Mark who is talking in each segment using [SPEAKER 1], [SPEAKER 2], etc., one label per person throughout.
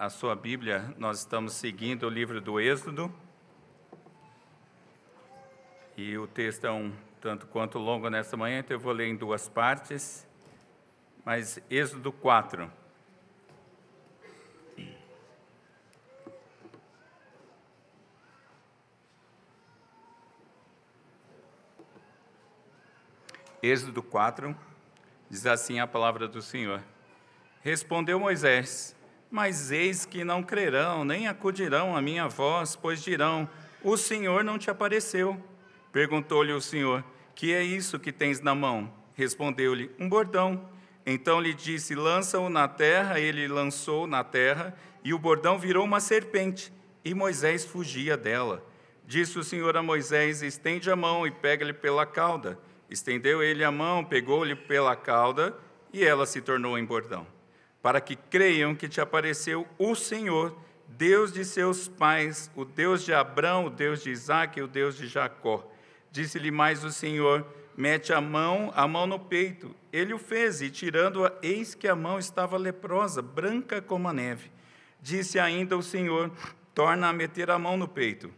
[SPEAKER 1] a sua Bíblia, nós estamos seguindo o livro do Êxodo. E o texto é um tanto quanto longo nessa manhã, então eu vou ler em duas partes. Mas Êxodo 4. Êxodo 4, diz assim a palavra do Senhor. Respondeu Moisés: mas eis que não crerão, nem acudirão à minha voz, pois dirão: o Senhor não te apareceu. Perguntou-lhe o Senhor: que é isso que tens na mão? Respondeu-lhe: um bordão. Então lhe disse: lança-o na terra. Ele lançou na terra, e o bordão virou uma serpente, e Moisés fugia dela. Disse o Senhor a Moisés: estende a mão e pega-lhe pela cauda. Estendeu ele a mão, pegou-lhe pela cauda, e ela se tornou em bordão. Para que creiam que te apareceu o Senhor, Deus de seus pais, o Deus de Abrão, o Deus de Isaque e o Deus de Jacó. Disse-lhe mais o Senhor: mete a mão no peito. Ele o fez, e tirando-a, eis que a mão estava leprosa, branca como a neve. Disse ainda o Senhor: torna a meter a mão no peito.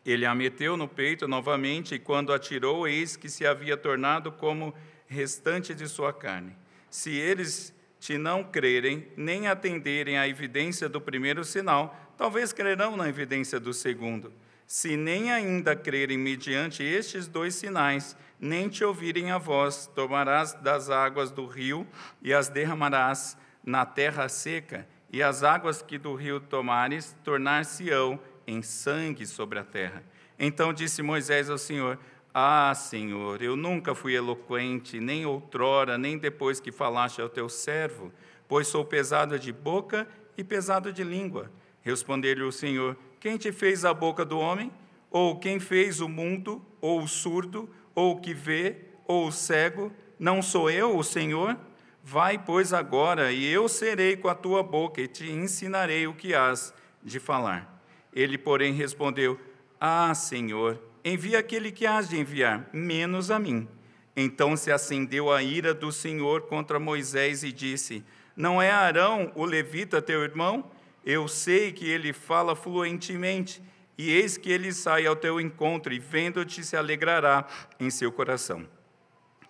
[SPEAKER 1] Ele a meteu no peito novamente, e quando a tirou, eis que se havia tornado como restante de sua carne. Se eles te não crerem, nem atenderem à evidência do primeiro sinal, talvez crerão na evidência do segundo. Se nem ainda crerem mediante estes dois sinais, nem te ouvirem a voz, tomarás das águas do rio e as derramarás na terra seca, e as águas que do rio tomares tornar-se-ão em sangue sobre a terra. Então disse Moisés ao Senhor: ah, Senhor, eu nunca fui eloquente, nem outrora, nem depois que falaste ao teu servo, pois sou pesado de boca e pesado de língua. Respondeu-lhe o Senhor: quem te fez a boca do homem? Ou quem fez o mundo, ou o surdo, ou o que vê, ou o cego? Não sou eu, o Senhor? Vai, pois, agora, e eu serei com a tua boca, e te ensinarei o que hás de falar. Ele, porém, respondeu: ah, Senhor, envia aquele que hás de enviar, menos a mim. Então se acendeu a ira do Senhor contra Moisés e disse: não é Arão, o levita, teu irmão? Eu sei que ele fala fluentemente, e eis que ele sai ao teu encontro, e vendo-te se alegrará em seu coração.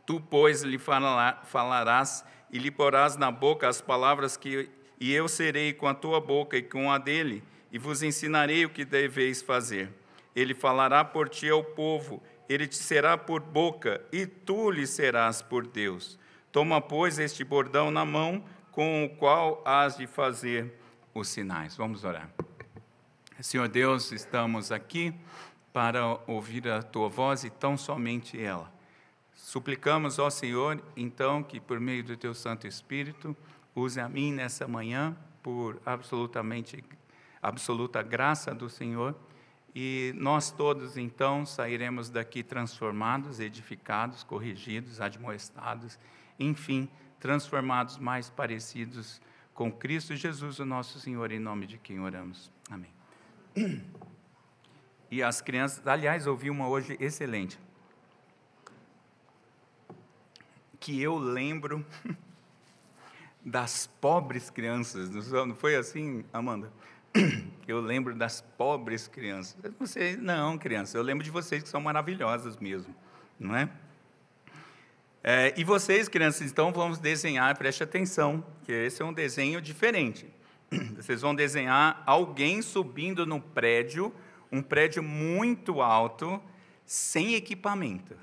[SPEAKER 1] Tu, pois, lhe falarás, e lhe porás na boca as palavras e eu serei com a tua boca e com a dele, e vos ensinarei o que deveis fazer. Ele falará por ti ao povo, ele te será por boca, e tu lhe serás por Deus. Toma, pois, este bordão na mão, com o qual hás de fazer os sinais. Vamos orar. Senhor Deus, estamos aqui para ouvir a tua voz e tão somente ela. Suplicamos ao Senhor, então, que por meio do teu Santo Espírito, use a mim nessa manhã, por absoluta graça do Senhor, e nós todos, então, sairemos daqui transformados, edificados, corrigidos, admoestados, enfim, transformados mais parecidos com Cristo Jesus, o nosso Senhor, em nome de quem oramos. Amém. E as crianças, aliás, ouvi uma hoje excelente, que eu lembro das pobres crianças. Não foi assim, Amanda? Eu lembro das pobres crianças. Vocês, não, crianças, eu lembro de vocês que são maravilhosas mesmo, não é? E vocês, crianças, então, vamos desenhar, preste atenção, que esse é um desenho diferente. Vocês vão desenhar alguém subindo no prédio, um prédio muito alto, sem equipamento.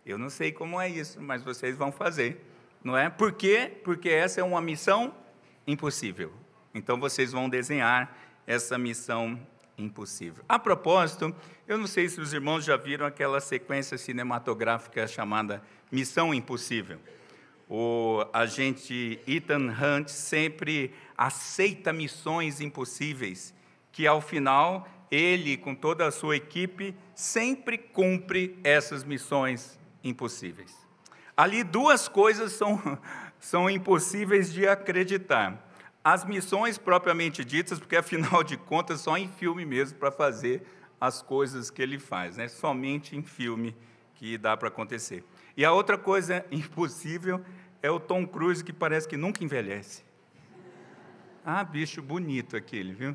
[SPEAKER 1] Eu não sei como é isso, mas vocês vão fazer, não é? Por quê? Porque essa é uma missão impossível. Então, vocês vão desenhar essa missão impossível. A propósito, eu não sei se os irmãos já viram aquela sequência cinematográfica chamada Missão Impossível. O agente Ethan Hunt sempre aceita missões impossíveis, que ao final, ele, com toda a sua equipe, sempre cumpre essas missões impossíveis. Ali duas coisas são impossíveis de acreditar. As missões propriamente ditas, porque afinal de contas só em filme mesmo para fazer as coisas que ele faz, né? Somente em filme que dá para acontecer. E a outra coisa impossível é o Tom Cruise, que parece que nunca envelhece. Ah, bicho bonito aquele, viu?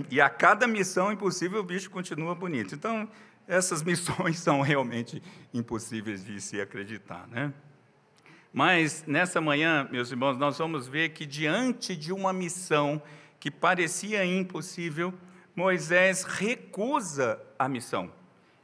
[SPEAKER 1] E a cada missão impossível o bicho continua bonito. Então, essas missões são realmente impossíveis de se acreditar, né? Mas, nessa manhã, meus irmãos, nós vamos ver que diante de uma missão que parecia impossível, Moisés recusa a missão.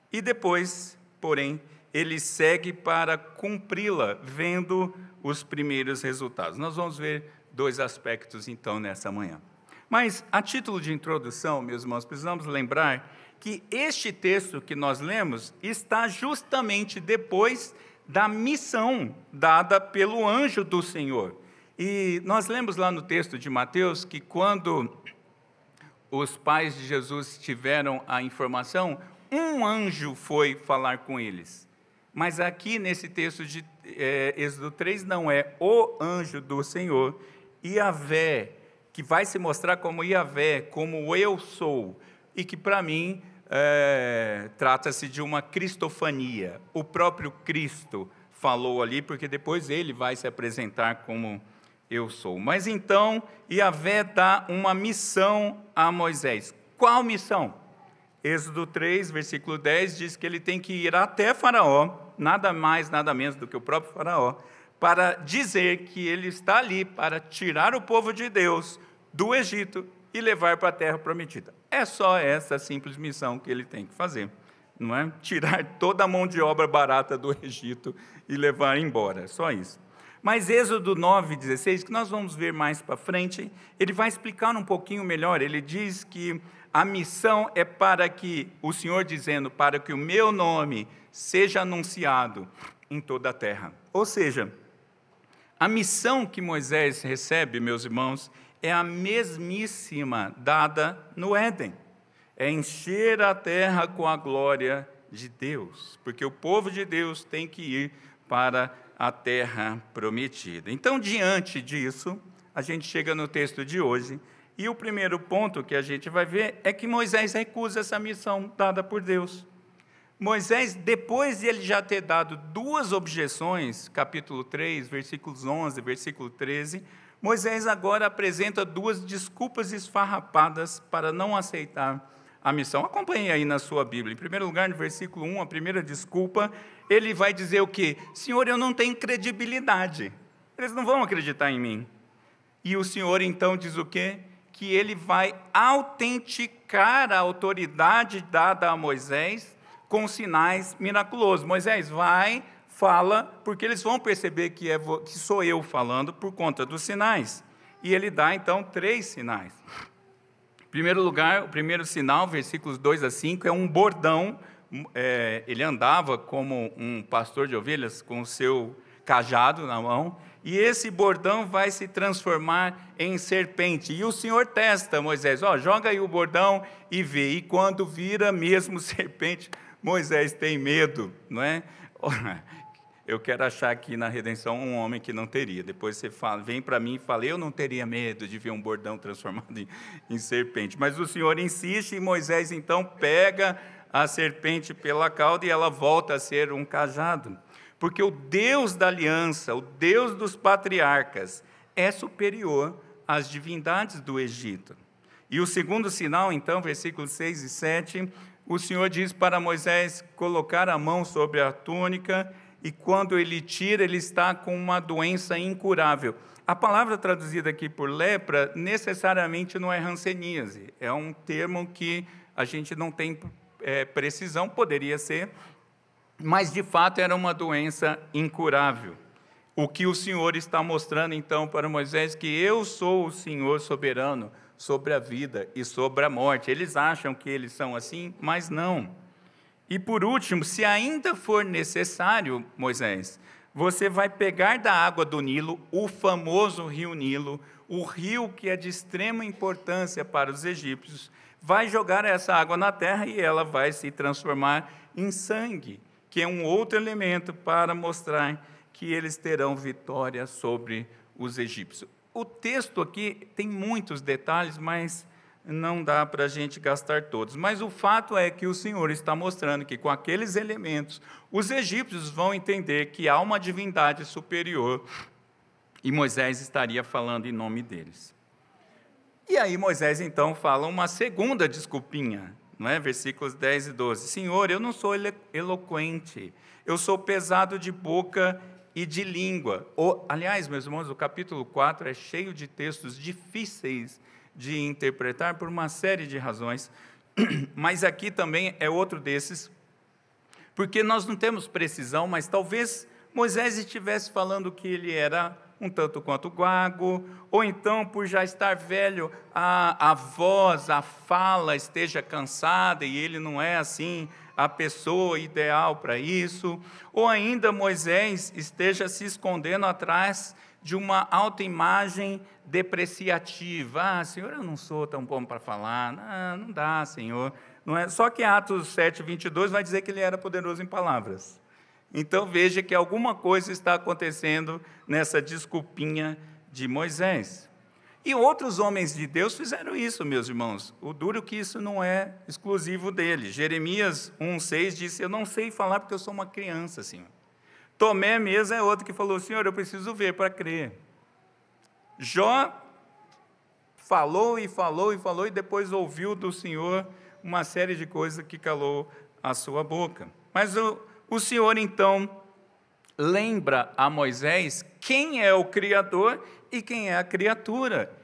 [SPEAKER 1] E depois, porém, ele segue para cumpri-la, vendo os primeiros resultados. Nós vamos ver dois aspectos, então, nessa manhã. Mas, a título de introdução, meus irmãos, precisamos lembrar que este texto que nós lemos está justamente depois da missão dada pelo anjo do Senhor. E nós lemos lá no texto de Mateus que quando os pais de Jesus tiveram a informação, um anjo foi falar com eles. Mas aqui nesse texto de Êxodo 3 não é o anjo do Senhor, Iavé, que vai se mostrar como Iavé, como eu sou, e que para mim trata-se de uma cristofania. O próprio Cristo falou ali, porque depois ele vai se apresentar como eu sou. Mas então, Iavé dá uma missão a Moisés. Qual missão? Êxodo 3, versículo 10, diz que ele tem que ir até Faraó, nada mais, nada menos do que o próprio Faraó, para dizer que ele está ali para tirar o povo de Deus do Egito e levar para a terra prometida. É só essa simples missão que ele tem que fazer, não é? Tirar toda a mão de obra barata do Egito e levar embora, só isso. Mas Êxodo 9:16, que nós vamos ver mais para frente, ele vai explicar um pouquinho melhor. Ele diz que a missão é para que, o Senhor dizendo, para que o meu nome seja anunciado em toda a terra. Ou seja, a missão que Moisés recebe, meus irmãos, é a mesmíssima dada no Éden. É encher a terra com a glória de Deus, porque o povo de Deus tem que ir para a terra prometida. Então, diante disso, a gente chega no texto de hoje, e o primeiro ponto que a gente vai ver é que Moisés recusa essa missão dada por Deus. Moisés, depois de ele já ter dado duas objeções, capítulo 3, versículos 11, versículo 13, Moisés agora apresenta duas desculpas esfarrapadas para não aceitar a missão. Acompanhe aí na sua Bíblia. Em primeiro lugar, no versículo 1, a primeira desculpa, ele vai dizer o quê? Senhor, eu não tenho credibilidade. Eles não vão acreditar em mim. E o Senhor então diz o quê? Que ele vai autenticar a autoridade dada a Moisés com sinais miraculosos. Moisés, vai, fala, porque eles vão perceber que sou eu falando por conta dos sinais. E ele dá, então, 3 sinais. Em primeiro lugar, o primeiro sinal, versículos 2 a 5, é um bordão. Ele andava como um pastor de ovelhas, com o seu cajado na mão, e esse bordão vai se transformar em serpente. E o Senhor testa Moisés, joga aí o bordão e vê. E quando vira mesmo serpente, Moisés tem medo, não é? Eu quero achar aqui na redenção um homem que não teria. Depois você vem para mim e fala, eu não teria medo de ver um bordão transformado em serpente. Mas o Senhor insiste e Moisés então pega a serpente pela cauda e ela volta a ser um cajado. Porque o Deus da aliança, o Deus dos patriarcas, é superior às divindades do Egito. E o segundo sinal, então, versículos 6 e 7, o Senhor diz para Moisés colocar a mão sobre a túnica, e quando ele tira, ele está com uma doença incurável. A palavra traduzida aqui por lepra, necessariamente não é hanseníase, é um termo que a gente não tem precisão, poderia ser, mas de fato era uma doença incurável. O que o Senhor está mostrando então para Moisés, que eu sou o Senhor soberano sobre a vida e sobre a morte. Eles acham que eles são assim, mas não. E por último, se ainda for necessário, Moisés, você vai pegar da água do Nilo, o famoso rio Nilo, o rio que é de extrema importância para os egípcios, vai jogar essa água na terra e ela vai se transformar em sangue, que é um outro elemento para mostrar que eles terão vitória sobre os egípcios. O texto aqui tem muitos detalhes, mas não dá para a gente gastar todos. Mas o fato é que o Senhor está mostrando que com aqueles elementos, os egípcios vão entender que há uma divindade superior e Moisés estaria falando em nome deles. E aí Moisés, então, fala uma segunda desculpinha, não é? Versículos 10 e 12. Senhor, eu não sou eloquente, eu sou pesado de boca e de língua. Aliás, meus irmãos, o capítulo 4 é cheio de textos difíceis de interpretar por uma série de razões, mas aqui também é outro desses, porque nós não temos precisão, mas talvez Moisés estivesse falando que ele era um tanto quanto gago, ou então, por já estar velho, a voz, a fala esteja cansada e ele não é assim a pessoa ideal para isso, ou ainda Moisés esteja se escondendo atrás de uma autoimagem depreciativa. Senhor, eu não sou tão bom para falar, não dá, Senhor. Não é? Só que Atos 7, 22 vai dizer que ele era poderoso em palavras. Então veja que alguma coisa está acontecendo nessa desculpinha de Moisés. E outros homens de Deus fizeram isso, meus irmãos. O duro é que isso não é exclusivo dele. Jeremias 1,6 disse, eu não sei falar porque eu sou uma criança, Senhor. Tomé mesmo é outro que falou, Senhor, eu preciso ver para crer. Jó falou e falou e falou e depois ouviu do Senhor uma série de coisas que calou a sua boca. Mas o Senhor, então, lembra a Moisés quem é o Criador e quem é a criatura.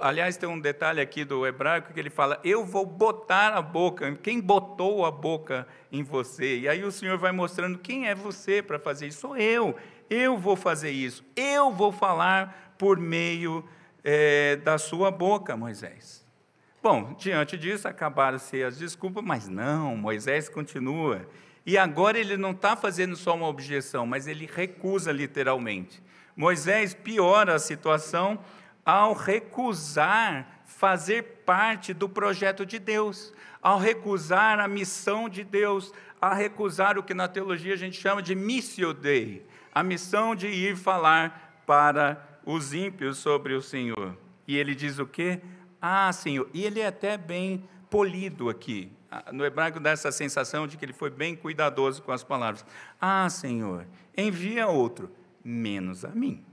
[SPEAKER 1] Aliás, tem um detalhe aqui do hebraico que ele fala, eu vou botar a boca, quem botou a boca em você? E aí o Senhor vai mostrando quem é você para fazer isso. Sou eu vou fazer isso, eu vou falar por meio da sua boca, Moisés. Bom, diante disso, acabaram-se as desculpas, mas não, Moisés continua. E agora ele não está fazendo só uma objeção, mas ele recusa literalmente. Moisés piora a situação ao recusar fazer parte do projeto de Deus, ao recusar a missão de Deus, a recusar o que na teologia a gente chama de missio Dei, a missão de ir falar para os ímpios sobre o Senhor. E ele diz o quê? Senhor, e ele é até bem polido aqui. No hebraico dá essa sensação de que ele foi bem cuidadoso com as palavras. Senhor, envia outro, menos a mim.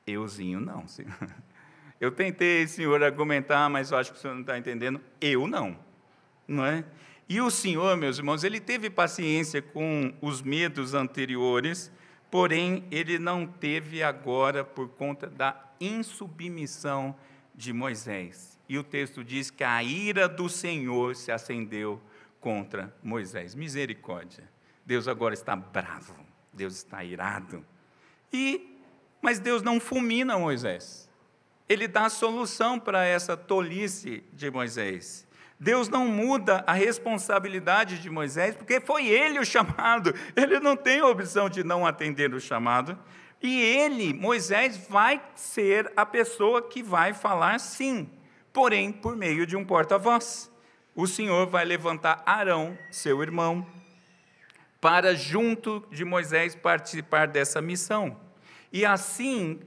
[SPEAKER 1] Euzinho não, Senhor. Eu tentei, Senhor, argumentar, mas eu acho que o Senhor não está entendendo. Eu não é? E o Senhor, meus irmãos, ele teve paciência com os medos anteriores, porém, ele não teve agora por conta da insubmissão de Moisés. E o texto diz que a ira do Senhor se acendeu contra Moisés. Misericórdia. Deus agora está bravo. Deus está irado. Mas Deus não fulmina Moisés. Ele dá a solução para essa tolice de Moisés. Deus não muda a responsabilidade de Moisés, porque foi ele o chamado. Ele não tem a opção de não atender o chamado. E Moisés, vai ser a pessoa que vai falar sim, porém por meio de um porta-voz. O Senhor vai levantar Arão, seu irmão, para junto de Moisés participar dessa missão. E assim,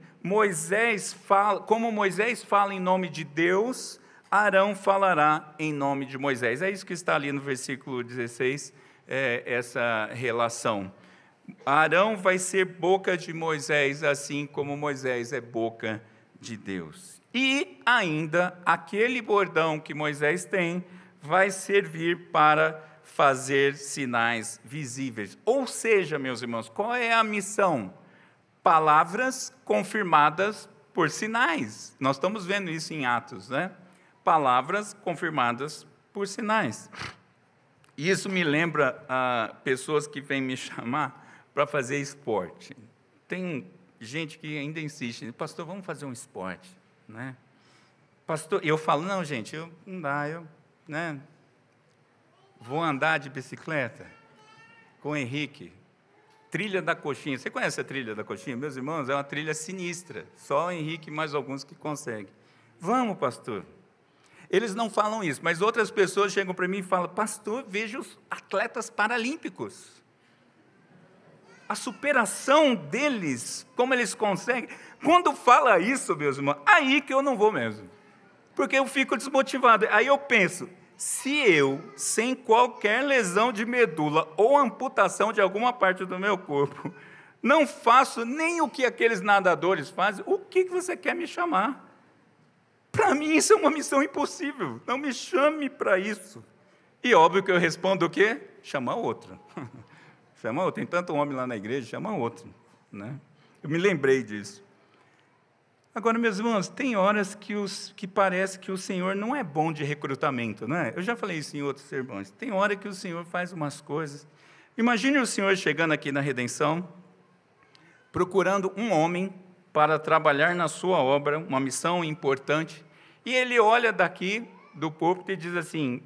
[SPEAKER 1] como Moisés fala em nome de Deus, Arão falará em nome de Moisés. É isso que está ali no versículo 16, essa relação. Arão vai ser boca de Moisés, assim como Moisés é boca de Deus. E ainda, aquele bordão que Moisés tem, vai servir para fazer sinais visíveis. Ou seja, meus irmãos, qual é a missão? Palavras confirmadas por sinais. Nós estamos vendo isso em Atos, né? Palavras confirmadas por sinais. Isso me lembra pessoas que vêm me chamar para fazer esporte. Tem gente que ainda insiste, pastor, vamos fazer um esporte, né? Pastor, eu falo, não, gente, não dá, né? Vou andar de bicicleta com o Henrique, trilha da coxinha. Você conhece a trilha da coxinha, meus irmãos? É uma trilha sinistra, só o Henrique e mais alguns que conseguem. Vamos, pastor. Eles não falam isso, mas outras pessoas chegam para mim e falam, pastor, veja os atletas paralímpicos. A superação deles, como eles conseguem. Quando fala isso, meus irmãos, aí que eu não vou mesmo. Porque eu fico desmotivado. Aí eu penso, se eu, sem qualquer lesão de medula ou amputação de alguma parte do meu corpo, não faço nem o que aqueles nadadores fazem, o que você quer me chamar? Para mim isso é uma missão impossível, não me chame para isso. E óbvio que eu respondo o quê? Chama outro. Chama outro, tem tanto homem lá na igreja, chama outro. Né? Eu me lembrei disso. Agora, meus irmãos, tem horas que parece que o Senhor não é bom de recrutamento, não é? Eu já falei isso em outros sermões. Tem hora que o Senhor faz umas coisas. Imagine o Senhor chegando aqui na Redenção, procurando um homem para trabalhar na sua obra, uma missão importante, e ele olha daqui do púlpito e diz assim: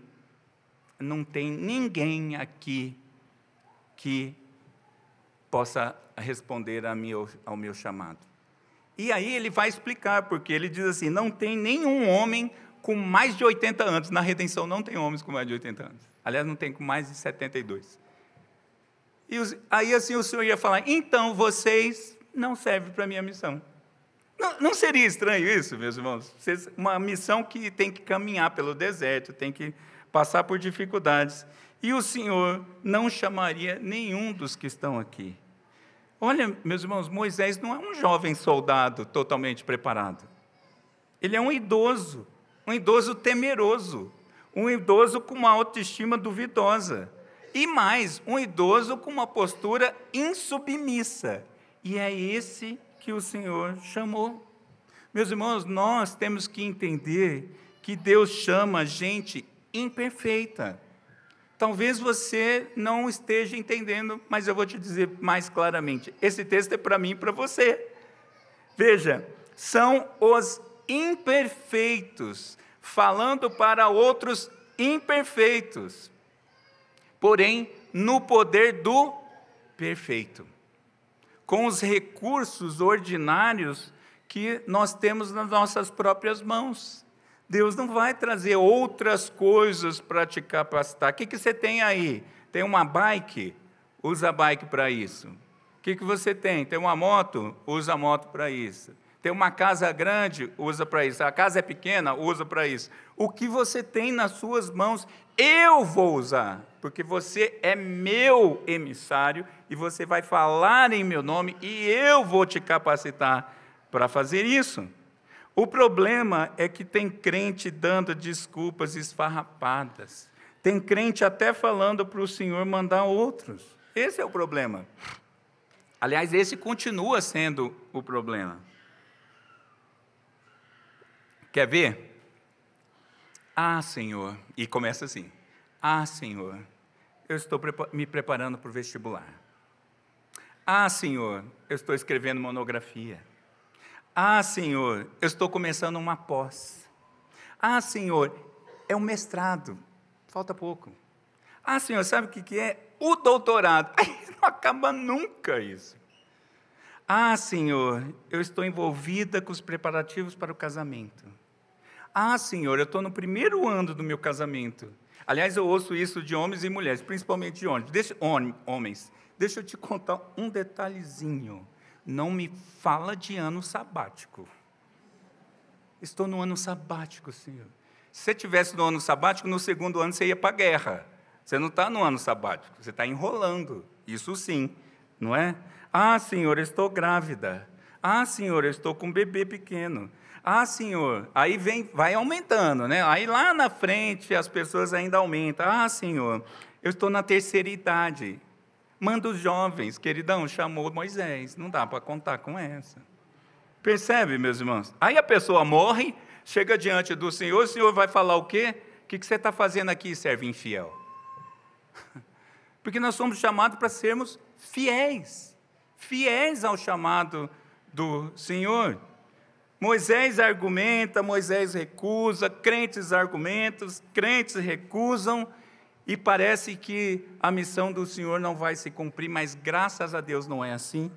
[SPEAKER 1] não tem ninguém aqui que possa responder ao meu chamado. E aí ele vai explicar, porque ele diz assim: não tem nenhum homem com mais de 80 anos. Na Redenção não tem homens com mais de 80 anos. Aliás, não tem com mais de 72. E aí assim o Senhor ia falar: então vocês não servem para a minha missão. Não seria estranho isso, meus irmãos? Uma missão que tem que caminhar pelo deserto, tem que passar por dificuldades. E o Senhor não chamaria nenhum dos que estão aqui. Olha, meus irmãos, Moisés não é um jovem soldado totalmente preparado. Ele é um idoso temeroso, um idoso com uma autoestima duvidosa. E mais, um idoso com uma postura insubmissa. E é esse que o Senhor chamou. Meus irmãos, nós temos que entender que Deus chama gente imperfeita. Talvez você não esteja entendendo, mas eu vou te dizer mais claramente. Esse texto é para mim e para você. Veja, são os imperfeitos, falando para outros imperfeitos, porém, no poder do perfeito, com os recursos ordinários que nós temos nas nossas próprias mãos. Deus não vai trazer outras coisas para te capacitar. O que você tem aí? Tem uma bike? Usa a bike para isso. O que você tem? Tem uma moto? Usa a moto para isso. Tem uma casa grande? Usa para isso. A casa é pequena? Usa para isso. O que você tem nas suas mãos, eu vou usar, porque você é meu emissário e você vai falar em meu nome e eu vou te capacitar para fazer isso. O problema é que tem crente dando desculpas esfarrapadas. Tem crente até falando para o Senhor mandar outros. Esse é o problema. Aliás, esse continua sendo o problema. Quer ver? Ah, Senhor. E começa assim. Ah, Senhor, eu estou me preparando para o vestibular. Ah, Senhor, eu estou escrevendo monografia. Ah, Senhor, eu estou começando uma pós. Ah, Senhor, é um mestrado. Falta pouco. Ah, Senhor, sabe o que é? O doutorado. Aí não acaba nunca isso. Ah, Senhor, eu estou envolvida com os preparativos para o casamento. Ah, Senhor, eu estou no primeiro ano do meu casamento. Aliás, eu ouço isso de homens e mulheres, principalmente de homens. Deixa eu te contar um detalhezinho. Não me fala de ano sabático. Estou no ano sabático, Senhor. Se você estivesse no ano sabático, no segundo ano você ia para a guerra. Você não está no ano sabático, você está enrolando. Isso sim, não é? Ah, Senhor, eu estou grávida. Ah, Senhor, eu estou com um bebê pequeno. Ah, Senhor, aí vai aumentando, né? Aí lá na frente as pessoas ainda aumentam. Ah, Senhor, eu estou na terceira idade. Manda os jovens, queridão, chamou Moisés, não dá para contar com essa. Percebe, meus irmãos? Aí a pessoa morre, chega diante do Senhor, o Senhor vai falar o quê? O que você está fazendo aqui, servo infiel? Porque nós somos chamados para sermos fiéis, fiéis ao chamado do Senhor. Moisés argumenta, Moisés recusa, crentes argumentam, crentes recusam, e parece que a missão do Senhor não vai se cumprir, mas graças a Deus não é assim.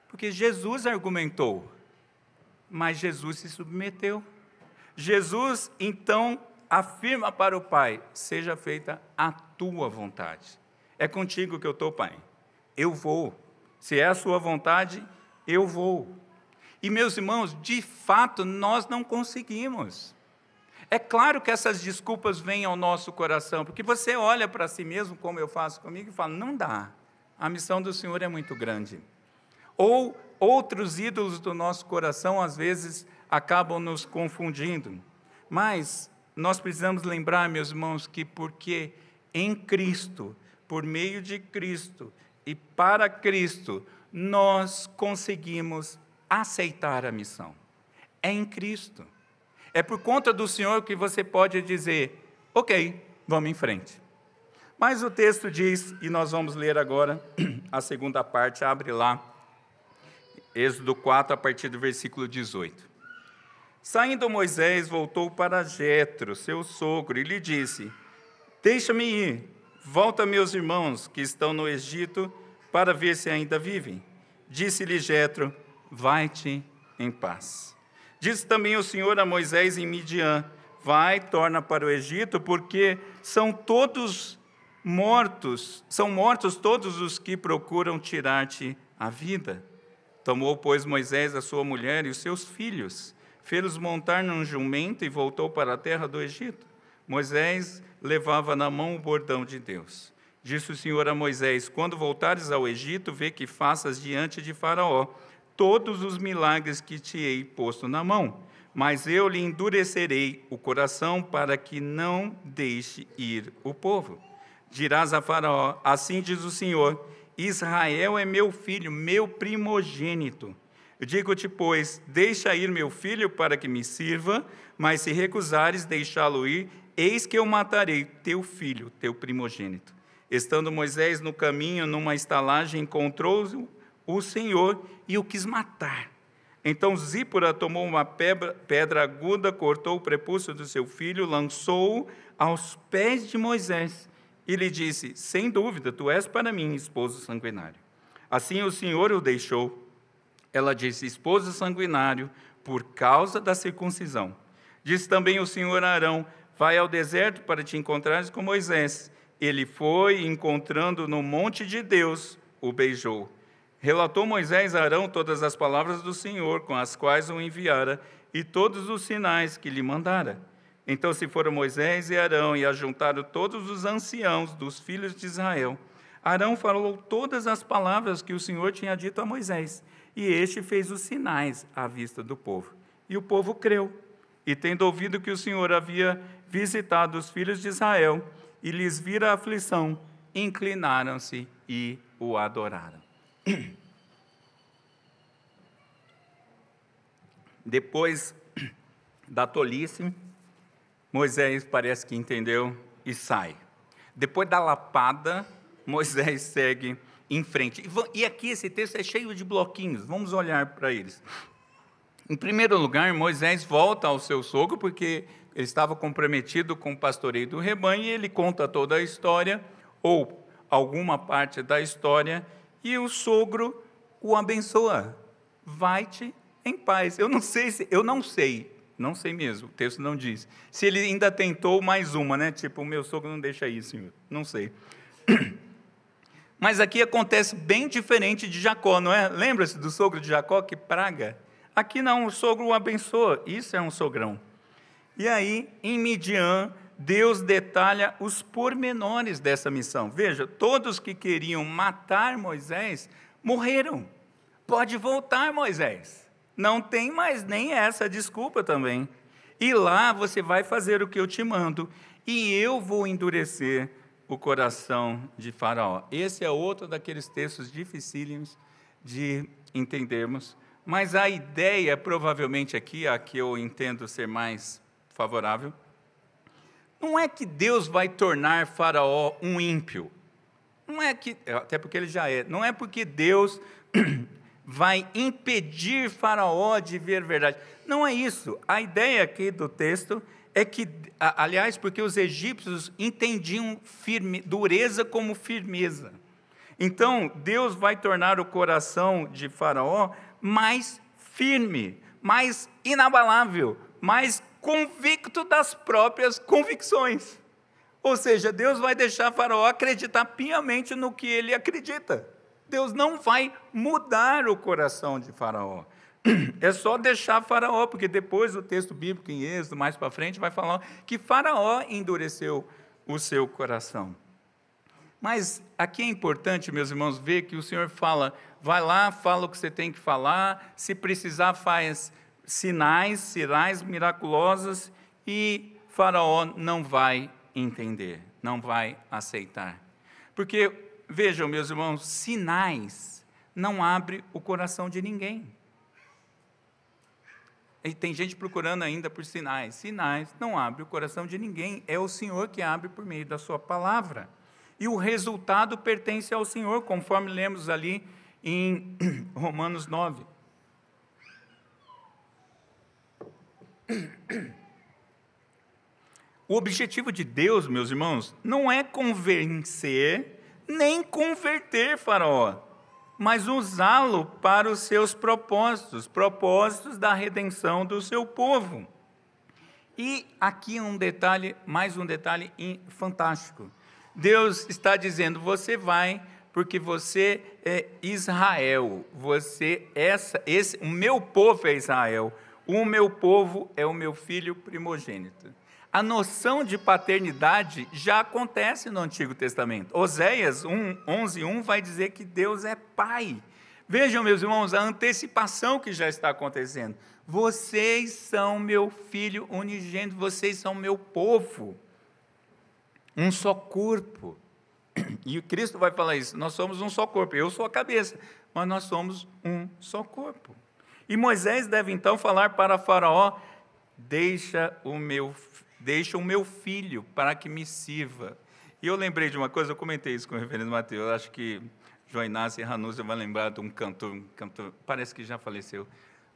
[SPEAKER 1] Porque Jesus argumentou, mas Jesus se submeteu. Jesus, então, afirma para o Pai: seja feita a tua vontade. É contigo que eu estou, Pai. Eu vou. Se é a sua vontade, eu vou. E, meus irmãos, de fato, nós não conseguimos. É claro que essas desculpas vêm ao nosso coração, porque você olha para si mesmo, como eu faço comigo, e fala: não dá, a missão do Senhor é muito grande. Ou outros ídolos do nosso coração, às vezes, acabam nos confundindo. Mas nós precisamos lembrar, meus irmãos, que porque em Cristo, por meio de Cristo e para Cristo, nós conseguimos aceitar a missão. É em Cristo. É por conta do Senhor que você pode dizer, ok, vamos em frente. Mas o texto diz, e nós vamos ler agora a segunda parte, abre lá, Êxodo 4, a partir do versículo 18. Saindo Moisés, voltou para Jetro, seu sogro, e lhe disse, deixa-me ir, volta meus irmãos que estão no Egito, para ver se ainda vivem. Disse-lhe Jetro, vai-te em paz. Disse também o Senhor a Moisés em Midian, vai, torna para o Egito, porque são mortos todos os que procuram tirar-te a vida. Tomou, pois, Moisés a sua mulher e os seus filhos, fê-los montar num jumento e voltou para a terra do Egito. Moisés levava na mão o bordão de Deus. Disse o Senhor a Moisés, quando voltares ao Egito, vê que faças diante de Faraó todos os milagres que te hei posto na mão, mas eu lhe endurecerei o coração para que não deixe ir o povo. Dirás a Faraó, assim diz o Senhor, Israel é meu filho, meu primogênito. Digo-te, pois, deixa ir meu filho para que me sirva, mas se recusares deixá-lo ir, eis que eu matarei teu filho, teu primogênito. Estando Moisés no caminho, numa estalagem, encontrou o Senhor e o quis matar. Então Zípora tomou uma pedra aguda, cortou o prepúcio do seu filho, lançou-o aos pés de Moisés e lhe disse, sem dúvida, tu és para mim esposo sanguinário. Assim o Senhor o deixou. Ela disse, esposo sanguinário, por causa da circuncisão. Disse também o Senhor a Arão, vai ao deserto para te encontrares com Moisés. Ele foi, encontrando no monte de Deus, o beijou. Relatou Moisés a Arão todas as palavras do Senhor, com as quais o enviara, e todos os sinais que lhe mandara. Então se foram Moisés e Arão, e ajuntaram todos os anciãos dos filhos de Israel. Arão falou todas as palavras que o Senhor tinha dito a Moisés, e este fez os sinais à vista do povo. E o povo creu, e tendo ouvido que o Senhor havia visitado os filhos de Israel, e lhes vira a aflição, inclinaram-se e o adoraram. Depois da tolice, Moisés parece que entendeu e sai. Depois da lapada, Moisés segue em frente. E aqui esse texto é cheio de bloquinhos, vamos olhar para eles. Em primeiro lugar, Moisés volta ao seu sogro, porque ele estava comprometido com o pastoreio do rebanho, e ele conta toda a história, ou alguma parte da história, e o sogro o abençoa. Vai-te em paz. Eu não sei mesmo, o texto não diz. Se ele ainda tentou mais uma, né? Tipo, o meu sogro não deixa ir, Senhor. Não sei. Mas aqui acontece bem diferente de Jacó, não é? Lembra-se do sogro de Jacó, que praga? Aqui não, o sogro o abençoa. Isso é um sogrão. E aí, em Midian, Deus detalha os pormenores dessa missão. Veja, todos que queriam matar Moisés morreram. Pode voltar, Moisés. Não tem mais nem essa desculpa também. E lá você vai fazer o que eu te mando, e eu vou endurecer o coração de Faraó. Esse é outro daqueles textos dificílimos de entendermos, mas a ideia, provavelmente aqui, a que eu entendo ser mais favorável, não é que Deus vai tornar Faraó um ímpio. Não é que, até porque ele já é, não é porque Deus vai impedir Faraó de ver a verdade. Não é isso. A ideia aqui do texto é que, aliás, porque os egípcios entendiam dureza como firmeza. Então, Deus vai tornar o coração de Faraó mais firme, mais inabalável, mais convicto das próprias convicções. Ou seja, Deus vai deixar Faraó acreditar piamente no que ele acredita. Deus não vai mudar o coração de Faraó. É só deixar Faraó, porque depois o texto bíblico em Êxodo, mais para frente, vai falar que Faraó endureceu o seu coração. Mas aqui é importante, meus irmãos, ver que o Senhor fala, vai lá, fala o que você tem que falar, se precisar faz sinais miraculosos, e Faraó não vai entender, não vai aceitar. Porque, vejam, meus irmãos, sinais não abrem o coração de ninguém. E tem gente procurando ainda por sinais. Sinais não abrem o coração de ninguém. É o Senhor que abre por meio da sua palavra. E o resultado pertence ao Senhor, conforme lemos ali em Romanos 9. O objetivo de Deus, meus irmãos, não é convencer nem converter Faraó, mas usá-lo para os seus propósitos da redenção do seu povo. E aqui mais um detalhe fantástico. Deus está dizendo: você vai, porque você é Israel, o meu povo é Israel, o meu povo é o meu filho primogênito. A noção de paternidade já acontece no Antigo Testamento. Oséias 11:1 vai dizer que Deus é pai. Vejam, meus irmãos, a antecipação que já está acontecendo. Vocês são meu filho unigênito, vocês são meu povo. Um só corpo. E Cristo vai falar isso: nós somos um só corpo. Eu sou a cabeça, mas nós somos um só corpo. E Moisés deve então falar para Faraó: deixa o meu filho para que me sirva. E eu lembrei de uma coisa, eu comentei isso com o reverendo Mateus, acho que João Inácio e Ranúzia vão lembrar de um cantor, parece que já faleceu,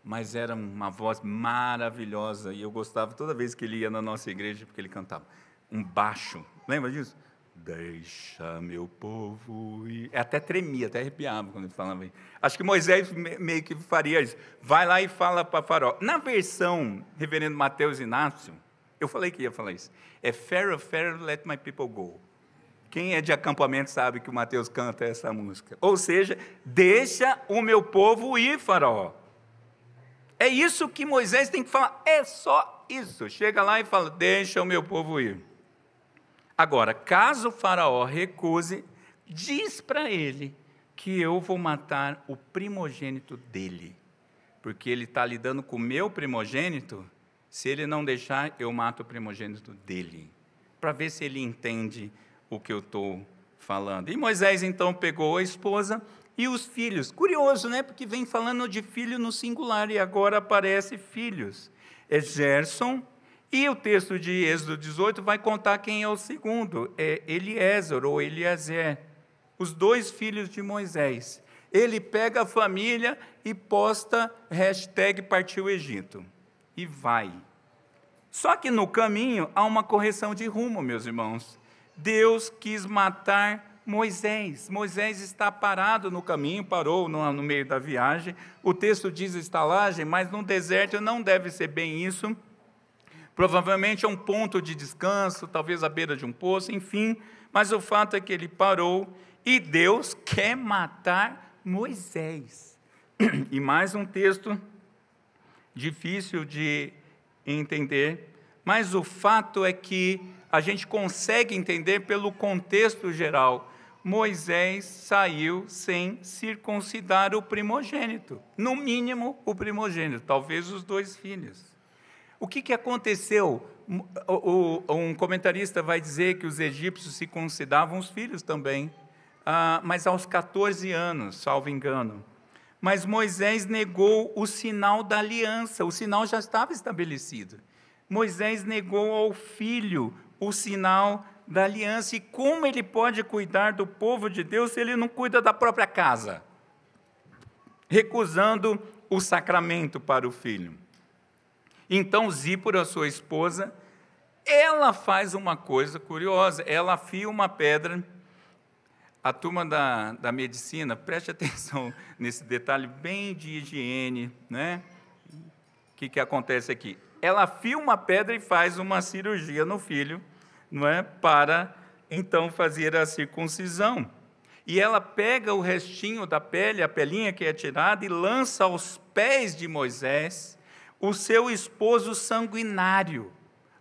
[SPEAKER 1] mas era uma voz maravilhosa, e eu gostava toda vez que ele ia na nossa igreja, porque ele cantava um baixo, lembra disso? Deixa meu povo ir. Até tremia, até arrepiava quando ele falava isso. Acho que Moisés meio que faria isso. Vai lá e fala para Faraó. Na versão reverendo Mateus Inácio, eu falei que ia falar isso. É Pharaoh, Pharaoh, let my people go. Quem é de acampamento sabe que o Mateus canta essa música. Ou seja, deixa o meu povo ir, Faraó. É isso que Moisés tem que falar. É só isso. Chega lá e fala: deixa o meu povo ir. Agora, caso o Faraó recuse, diz para ele que eu vou matar o primogênito dele, porque ele está lidando com o meu primogênito. Se ele não deixar, eu mato o primogênito dele, para ver se ele entende o que eu estou falando. E Moisés então pegou a esposa e os filhos. Curioso, né? Porque vem falando de filho no singular e agora aparece filhos. É Gerson. E o texto de Êxodo 18 vai contar quem é o segundo, é Eliezer ou Eliezer, os dois filhos de Moisés. Ele pega a família e posta #partiu Egito, e vai. Só que no caminho há uma correção de rumo, meus irmãos. Deus quis matar Moisés. Moisés está parado no caminho, parou no meio da viagem. O texto diz estalagem, mas no deserto não deve ser bem isso. Provavelmente é um ponto de descanso, talvez à beira de um poço, enfim. Mas o fato é que ele parou e Deus quer matar Moisés. E mais um texto difícil de entender, mas o fato é que a gente consegue entender pelo contexto geral. Moisés saiu sem circuncidar o primogênito, no mínimo o primogênito, talvez os dois filhos. O que aconteceu? Um comentarista vai dizer que os egípcios circuncidavam os filhos também, mas aos 14 anos, salvo engano. Mas Moisés negou o sinal da aliança, o sinal já estava estabelecido. Moisés negou ao filho o sinal da aliança. E como ele pode cuidar do povo de Deus se ele não cuida da própria casa? Recusando o sacramento para o filho. Então, Zípora, sua esposa, ela faz uma coisa curiosa, ela afia uma pedra. A turma da medicina, preste atenção nesse detalhe bem de higiene, né? O que acontece aqui? Ela afia uma pedra e faz uma cirurgia no filho, não é? Para, então, fazer a circuncisão. E ela pega o restinho da pele, a pelinha que é tirada, e lança aos pés de Moisés, o seu esposo sanguinário,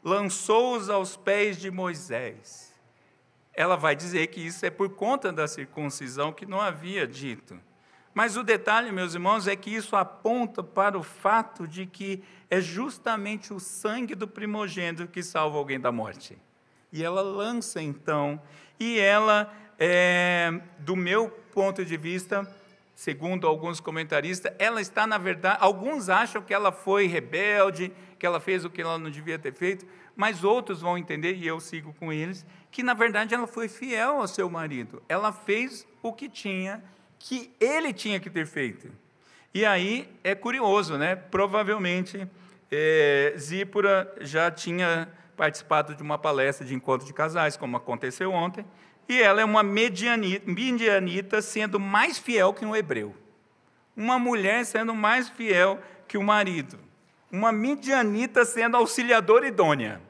[SPEAKER 1] lançou-os aos pés de Moisés. Ela vai dizer que isso é por conta da circuncisão que não havia dito. Mas o detalhe, meus irmãos, é que isso aponta para o fato de que é justamente o sangue do primogênito que salva alguém da morte. E ela lança, então, e ela, do meu ponto de vista, segundo alguns comentaristas, ela está, na verdade, alguns acham que ela foi rebelde, que ela fez o que ela não devia ter feito, mas outros vão entender, e eu sigo com eles, que, na verdade, ela foi fiel ao seu marido. Ela fez o que ele tinha que ter feito. E aí é curioso, né? Provavelmente Zípora já tinha participado de uma palestra de encontro de casais, como aconteceu ontem, e ela é uma midianita sendo mais fiel que um hebreu. Uma mulher sendo mais fiel que o marido. Uma midianita sendo auxiliadora idônea.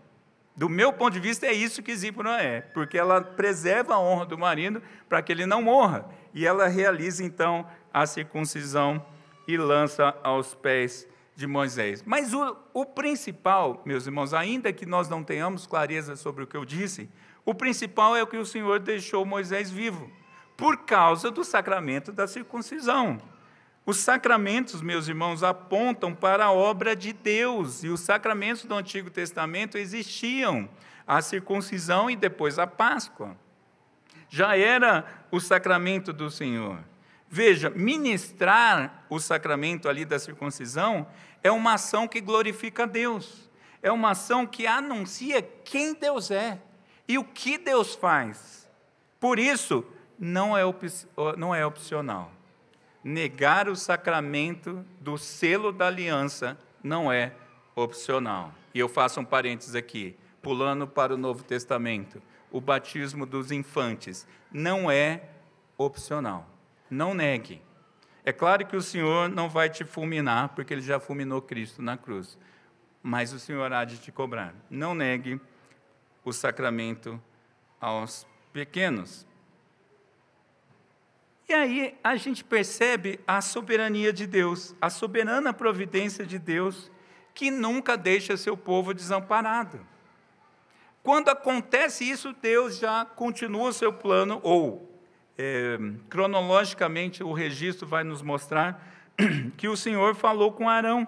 [SPEAKER 1] Do meu ponto de vista, é isso que Zípora é, porque ela preserva a honra do marido para que ele não morra. E ela realiza, então, a circuncisão e lança aos pés de Moisés. Mas o principal, meus irmãos, ainda que nós não tenhamos clareza sobre o que eu disse, o principal é o que o Senhor deixou Moisés vivo, por causa do sacramento da circuncisão. Os sacramentos, meus irmãos, apontam para a obra de Deus, e os sacramentos do Antigo Testamento existiam, a circuncisão e depois a Páscoa. Já era o sacramento do Senhor. Veja, ministrar o sacramento ali da circuncisão é uma ação que glorifica a Deus, é uma ação que anuncia quem Deus é e o que Deus faz. Por isso, não é opcional. Negar o sacramento do selo da aliança não é opcional. E eu faço um parênteses aqui, pulando para o Novo Testamento. O batismo dos infantes não é opcional. Não negue. É claro que o Senhor não vai te fulminar, porque Ele já fulminou Cristo na cruz. Mas o Senhor há de te cobrar. Não negue o sacramento aos pequenos. E aí a gente percebe a soberania de Deus, a soberana providência de Deus, que nunca deixa seu povo desamparado. Quando acontece isso, Deus já continua o seu plano, ou cronologicamente o registro vai nos mostrar que o Senhor falou com Arão.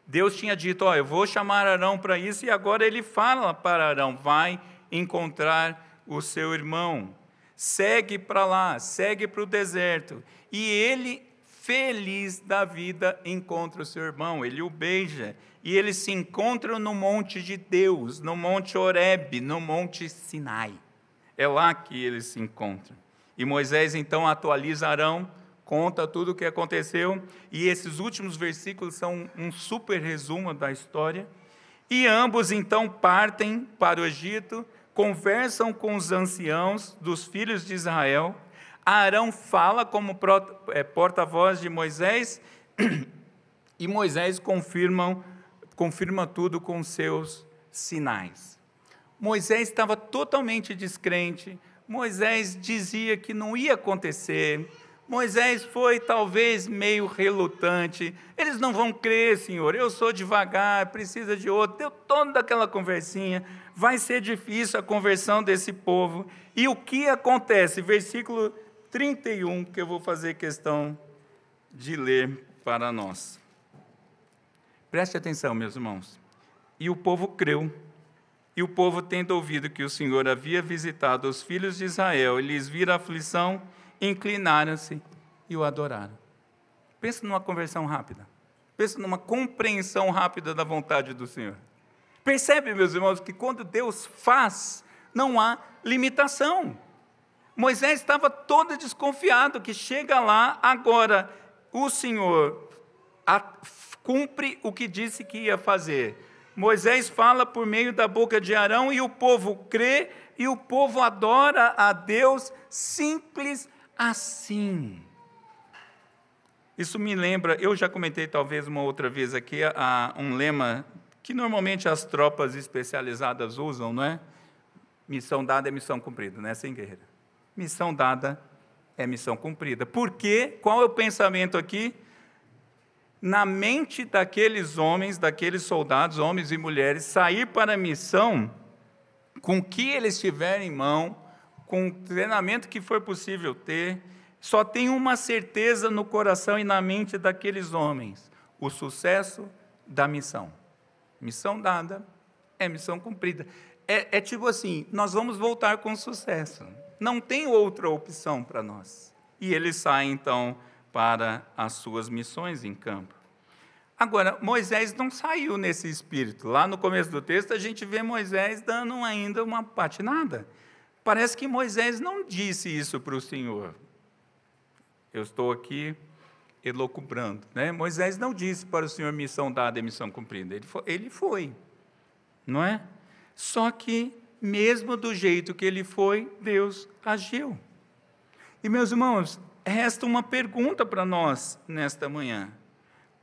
[SPEAKER 1] Deus tinha dito, eu vou chamar Arão para isso, e agora ele fala para Arão, vai encontrar o seu irmão, segue para lá, segue para o deserto, e ele, feliz da vida, encontra o seu irmão, ele o beija, e eles se encontram no monte de Deus, no monte Horebe, no monte Sinai, é lá que eles se encontram. E Moisés então atualiza Arão, conta tudo o que aconteceu, e esses últimos versículos são um super resumo da história, e ambos então partem para o Egito, conversam com os anciãos dos filhos de Israel, Arão fala como porta-voz de Moisés, e Moisés confirma tudo com seus sinais. Moisés estava totalmente descrente, Moisés dizia que não ia acontecer, Moisés foi talvez meio relutante, eles não vão crer, Senhor, eu sou devagar, precisa de outro, deu toda aquela conversinha, vai ser difícil a conversão desse povo. E o que acontece? Versículo 31, que eu vou fazer questão de ler para nós. Preste atenção, meus irmãos. E o povo creu. E o povo, tendo ouvido que o Senhor havia visitado os filhos de Israel e lhes vira a aflição, inclinaram-se e o adoraram. Pensa numa conversão rápida. Pensa numa compreensão rápida da vontade do Senhor. Percebe, meus irmãos, que quando Deus faz, não há limitação. Moisés estava todo desconfiado que chega lá, agora o Senhor cumpre o que disse que ia fazer. Moisés fala por meio da boca de Arão e o povo crê e o povo adora a Deus simples assim. Isso me lembra, eu já comentei talvez uma outra vez aqui, um lema que normalmente as tropas especializadas usam, não é? Missão dada é missão cumprida, não é assim, guerreiro? Missão dada é missão cumprida. Por quê? Qual é o pensamento aqui? Na mente daqueles homens, daqueles soldados, homens e mulheres, sair para a missão com o que eles tiverem em mão, com o treinamento que for possível ter, só tem uma certeza no coração e na mente daqueles homens: o sucesso da missão. Missão dada é missão cumprida. É tipo assim, nós vamos voltar com sucesso. Não tem outra opção para nós. E eles saem, então, para as suas missões em campo. Agora, Moisés não saiu nesse espírito. Lá no começo do texto, a gente vê Moisés dando ainda uma patinada. Parece que Moisés não disse isso para o Senhor. Eu estou aqui elocubrando, né? Moisés não disse para o Senhor: missão dada é missão cumprida. Ele foi, não é? Só que, mesmo do jeito que ele foi, Deus agiu. E, meus irmãos, resta uma pergunta para nós nesta manhã: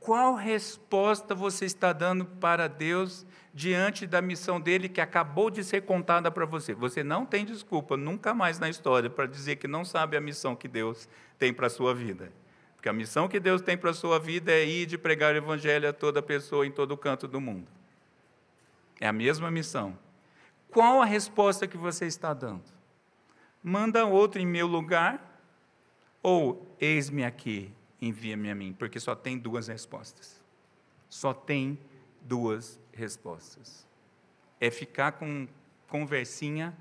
[SPEAKER 1] qual resposta você está dando para Deus diante da missão dele que acabou de ser contada para você? Você não tem desculpa nunca mais na história para dizer que não sabe a missão que Deus tem para a sua vida. Porque a missão que Deus tem para a sua vida é ir de pregar o evangelho a toda pessoa em todo canto do mundo. É a mesma missão. Qual a resposta que você está dando? Manda outro em meu lugar? Ou eis-me aqui, envia-me a mim? Porque só tem duas respostas. Só tem duas respostas. É ficar com conversinha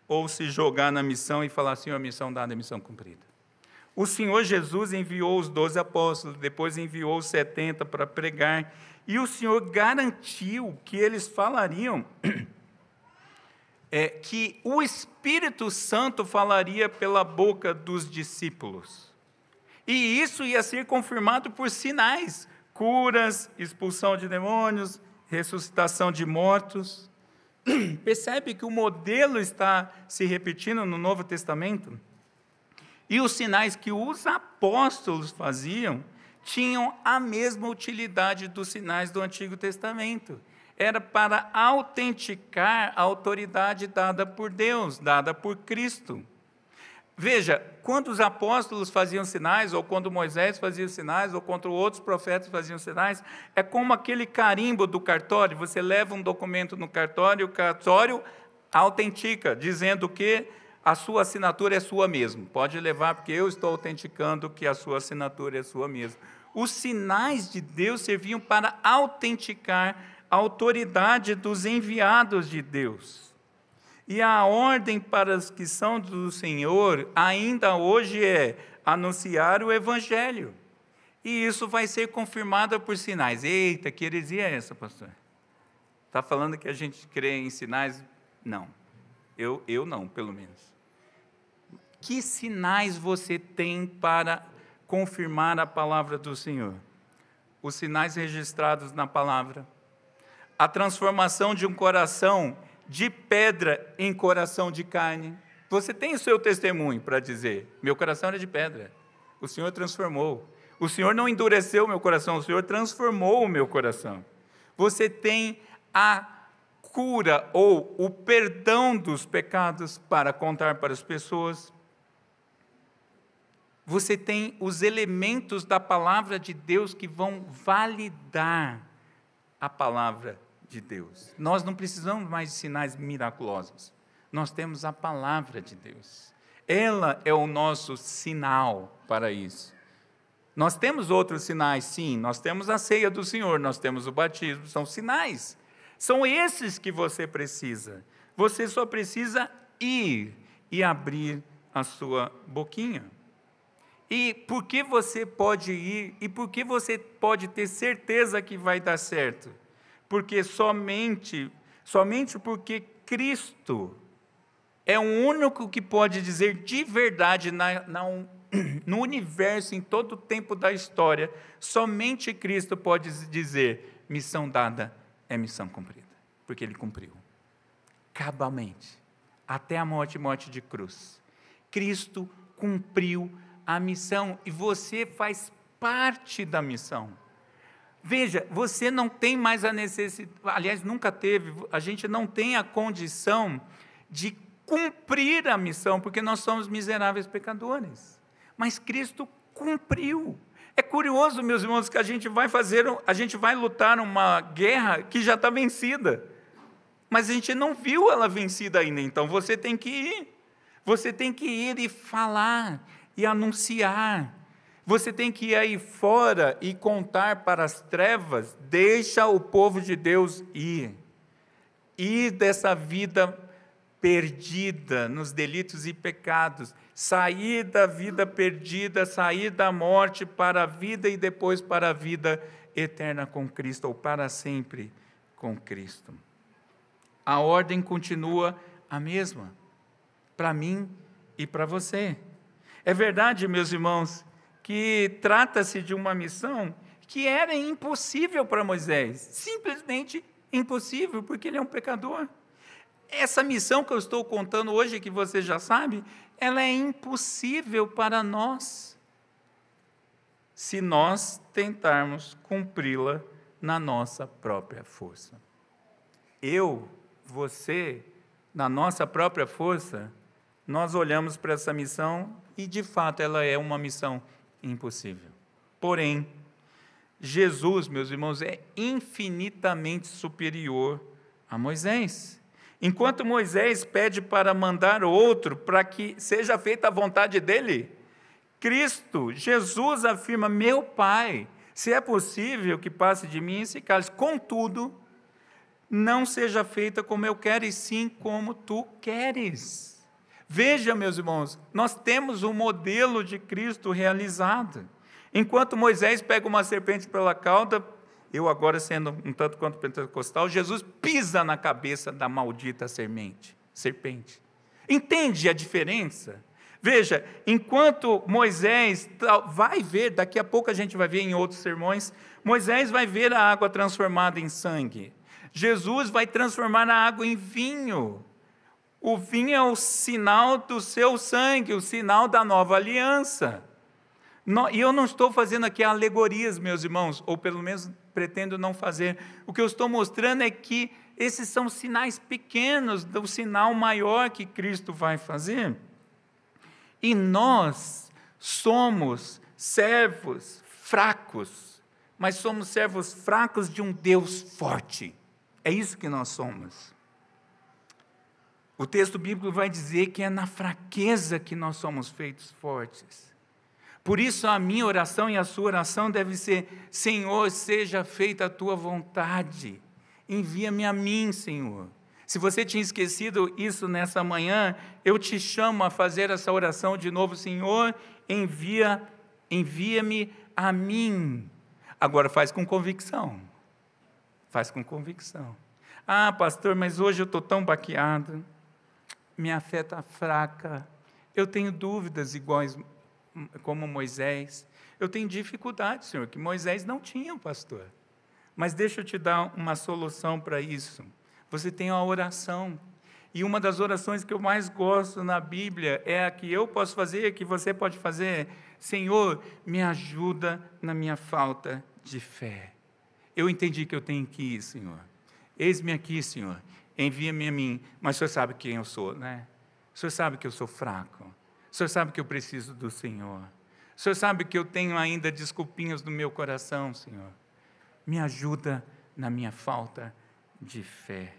[SPEAKER 1] ou se jogar na missão e falar: Senhor, a missão dada é missão cumprida. O Senhor Jesus enviou os 12 apóstolos, depois enviou os 70 para pregar, e o Senhor garantiu que eles falariam, que o Espírito Santo falaria pela boca dos discípulos. E isso ia ser confirmado por sinais: curas, expulsão de demônios, ressuscitação de mortos. Percebe que o modelo está se repetindo no Novo Testamento? E os sinais que os apóstolos faziam tinham a mesma utilidade dos sinais do Antigo Testamento. Era para autenticar a autoridade dada por Deus, dada por Cristo. Veja, quando os apóstolos faziam sinais, ou quando Moisés fazia sinais, ou quando outros profetas faziam sinais, é como aquele carimbo do cartório. Você leva um documento no cartório, e o cartório autentica, dizendo que a sua assinatura é sua mesmo. Pode levar, porque eu estou autenticando que a sua assinatura é sua mesmo. Os sinais de Deus serviam para autenticar a autoridade dos enviados de Deus. E a ordem para os que são do Senhor, ainda hoje, é anunciar o Evangelho. E isso vai ser confirmado por sinais. Eita, que heresia é essa, pastor? Está falando que a gente crê em sinais? Não. Eu não, pelo menos. Que sinais você tem para confirmar a palavra do Senhor? Os sinais registrados na palavra. A transformação de um coração de pedra em coração de carne. Você tem o seu testemunho para dizer: meu coração era de pedra, o Senhor transformou. O Senhor não endureceu o meu coração, o Senhor transformou o meu coração. Você tem a cura ou o perdão dos pecados para contar para as pessoas. Você tem os elementos da palavra de Deus que vão validar a palavra de Deus. Nós não precisamos mais de sinais miraculosos. Nós temos a palavra de Deus. Ela é o nosso sinal para isso. Nós temos outros sinais, sim. Nós temos a ceia do Senhor, nós temos o batismo, são sinais. São esses que você precisa. Você só precisa ir e abrir a sua boquinha. E por que você pode ir e por que você pode ter certeza que vai dar certo? Porque somente porque Cristo é o único que pode dizer de verdade no universo, em todo o tempo da história, somente Cristo pode dizer: missão dada é missão cumprida, porque Ele cumpriu, cabalmente, até a morte de cruz. Cristo cumpriu a missão, e você faz parte da missão. Veja, você não tem mais a necessidade, aliás, nunca teve, a gente não tem a condição de cumprir a missão, porque nós somos miseráveis pecadores. Mas Cristo cumpriu. É curioso, meus irmãos, que a gente vai lutar uma guerra que já está vencida, mas a gente não viu ela vencida ainda. Então você tem que ir e falar e anunciar. Você tem que ir aí fora e contar para as trevas, deixa o povo de Deus ir. Ir dessa vida perdida nos delitos e pecados, sair da vida perdida, sair da morte para a vida e depois para a vida eterna com Cristo, ou para sempre com Cristo. A ordem continua a mesma, para mim e para você. É verdade, meus irmãos, que trata-se de uma missão que era impossível para Moisés, simplesmente impossível, porque ele é um pecador. Essa missão que eu estou contando hoje, que você já sabe, ela é impossível para nós, se nós tentarmos cumpri-la na nossa própria força. Eu, você, na nossa própria força, nós olhamos para essa missão e, de fato, ela é uma missão impossível. Porém, Jesus, meus irmãos, é infinitamente superior a Moisés. Enquanto Moisés pede para mandar outro, para que seja feita a vontade dele, Cristo, Jesus afirma: meu Pai, se é possível que passe de mim esse cálice, contudo, não seja feita como eu quero, e sim como tu queres. Veja, meus irmãos, nós temos um modelo de Cristo realizado. Enquanto Moisés pega uma serpente pela cauda, eu agora sendo um tanto quanto pentecostal, Jesus pisa na cabeça da maldita serpente. Entende a diferença? Veja, enquanto Moisés vai ver, daqui a pouco a gente vai ver em outros sermões, Moisés vai ver a água transformada em sangue. Jesus vai transformar a água em vinho. O vinho é o sinal do seu sangue, o sinal da nova aliança. E eu não estou fazendo aqui alegorias, meus irmãos, ou pelo menos pretendo não fazer. O que eu estou mostrando é que esses são sinais pequenos do sinal maior que Cristo vai fazer. E nós somos servos fracos, mas somos servos fracos de um Deus forte. É isso que nós somos. O texto bíblico vai dizer que é na fraqueza que nós somos feitos fortes. Por isso a minha oração e a sua oração deve ser: Senhor, seja feita a tua vontade, envia-me a mim, Senhor. Se você tinha esquecido isso nessa manhã, eu te chamo a fazer essa oração de novo: Senhor, envia-me a mim. Agora faz com convicção, faz com convicção. Ah, pastor, mas hoje eu estou tão baqueado, minha fé está fraca, eu tenho dúvidas iguais como Moisés, eu tenho dificuldade, Senhor, que Moisés não tinha, pastor. Mas deixa eu te dar uma solução para isso. Você tem a oração, e uma das orações que eu mais gosto na Bíblia é a que eu posso fazer, a que você pode fazer: Senhor, me ajuda na minha falta de fé. Eu entendi que eu tenho que ir, Senhor. Eis-me aqui, Senhor, envia-me a mim, mas o Senhor sabe quem eu sou, né? O Senhor sabe que eu sou fraco. O Senhor sabe que eu preciso do Senhor. O Senhor sabe que eu tenho ainda desculpinhas no meu coração, Senhor. Me ajuda na minha falta de fé.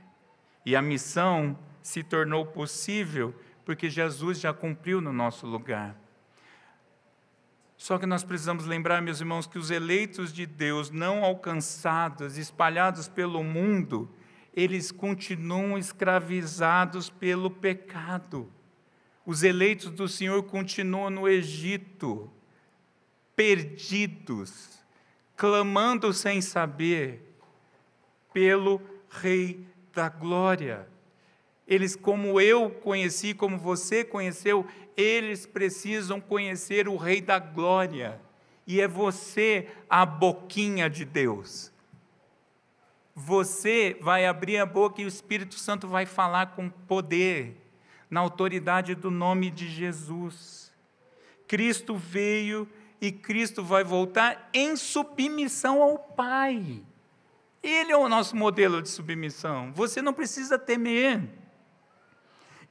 [SPEAKER 1] E a missão se tornou possível porque Jesus já cumpriu no nosso lugar. Só que nós precisamos lembrar, meus irmãos, que os eleitos de Deus não alcançados, espalhados pelo mundo, eles continuam escravizados pelo pecado. Os eleitos do Senhor continuam no Egito, perdidos, clamando sem saber pelo Rei da Glória. Eles, como eu conheci, como você conheceu, eles precisam conhecer o Rei da Glória. E é você a boquinha de Deus. Você vai abrir a boca e o Espírito Santo vai falar com poder, na autoridade do nome de Jesus. Cristo veio e Cristo vai voltar em submissão ao Pai. Ele é o nosso modelo de submissão. Você não precisa temer.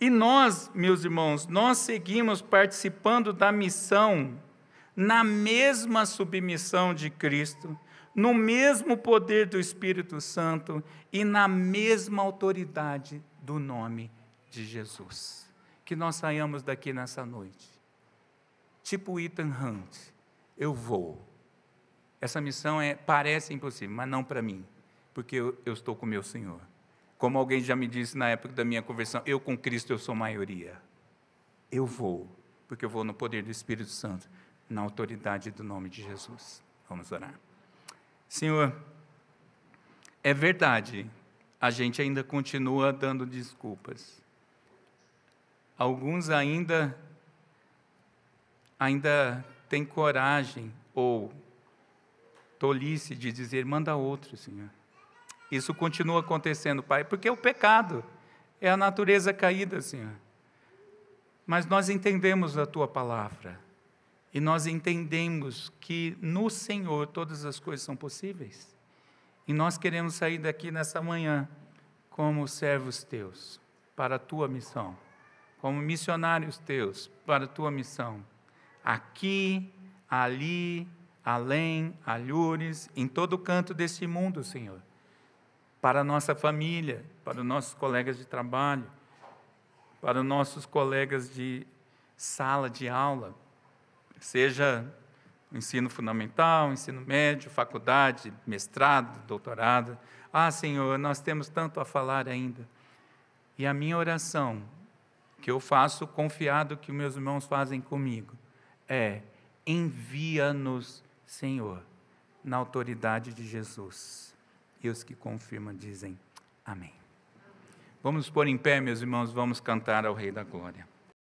[SPEAKER 1] E nós, meus irmãos, nós seguimos participando da missão na mesma submissão de Cristo, no mesmo poder do Espírito Santo e na mesma autoridade do nome de Jesus. Que nós saiamos daqui nessa noite tipo Ethan Hunt, eu vou. Essa missão parece impossível, mas não para mim, porque eu estou com o meu Senhor. Como alguém já me disse na época da minha conversão, eu com Cristo eu sou maioria. Eu vou, porque eu vou no poder do Espírito Santo, na autoridade do nome de Jesus. Vamos orar. Senhor, é verdade, a gente ainda continua dando desculpas. Alguns ainda têm coragem ou tolice de dizer, manda outro, Senhor. Isso continua acontecendo, Pai, porque é o pecado, é a natureza caída, Senhor. Mas nós entendemos a Tua palavra, e nós entendemos que no Senhor todas as coisas são possíveis. E nós queremos sair daqui nessa manhã como servos Teus, para a Tua missão, como missionários Teus, para a Tua missão, aqui, ali, além, alhures, em todo canto deste mundo, Senhor, para a nossa família, para os nossos colegas de trabalho, para os nossos colegas de sala de aula, seja ensino fundamental, ensino médio, faculdade, mestrado, doutorado. Senhor, nós temos tanto a falar ainda. E a minha oração, que eu faço confiado que meus irmãos fazem comigo, é: envia-nos, Senhor, na autoridade de Jesus. E os que confirmam dizem amém. Vamos pôr em pé, meus irmãos, vamos cantar ao Rei da Glória.